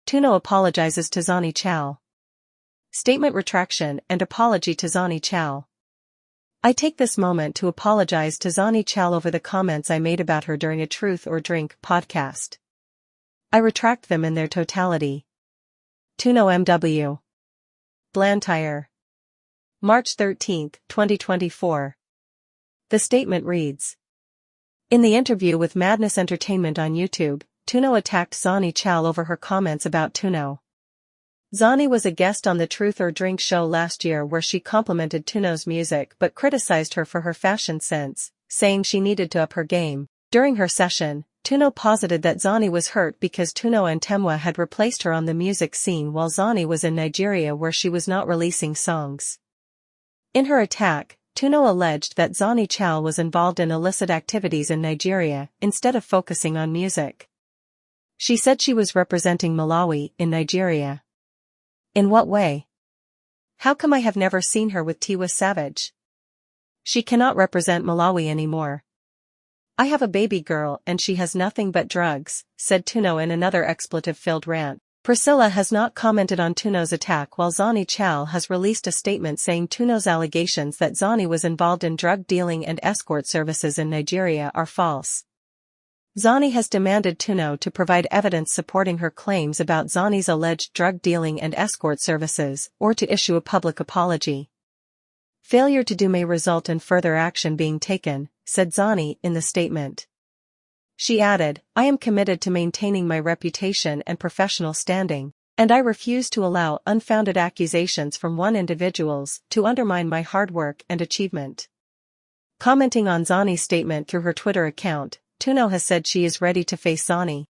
Tuno apologizes to Zani Challe. Statement retraction and apology to Zani Challe. I take this moment to apologize to Zani Challe over the comments I made about her during a Truth or Drink podcast. I retract them in their totality. Tuno MW. Blantyre. March 13, 2024. The statement reads: in the interview with Madness Entertainment on YouTube, Tuno attacked Zani Challe over her comments about Tuno. Zani was a guest on the Truth or Drink show last year where she complimented Tuno's music but criticized her for her fashion sense, saying she needed to up her game. During her session, Tuno posited that Zani was hurt because Tuno and Temwa had replaced her on the music scene while Zani was in Nigeria where she was not releasing songs. In her attack, Tuno alleged that Zani Challe was involved in illicit activities in Nigeria instead of focusing on music. She said she was representing Malawi in Nigeria. In what way? How come I have never seen her with Tiwa Savage? She cannot represent Malawi anymore. I have a baby girl and she has nothing but drugs, said Tuno in another expletive-filled rant. Priscilla has not commented on Tuno's attack while Zani Challe has released a statement saying Tuno's allegations that Zani was involved in drug dealing and escort services in Nigeria are false. Zani has demanded Tuno to provide evidence supporting her claims about Zani's alleged drug dealing and escort services, or to issue a public apology. Failure to do may result in further action being taken, said Zani in the statement. She added, I am committed to maintaining my reputation and professional standing, and I refuse to allow unfounded accusations from individuals to undermine my hard work and achievement. Commenting on Zani's statement through her Twitter account, Tuno has said she is ready to face Zani.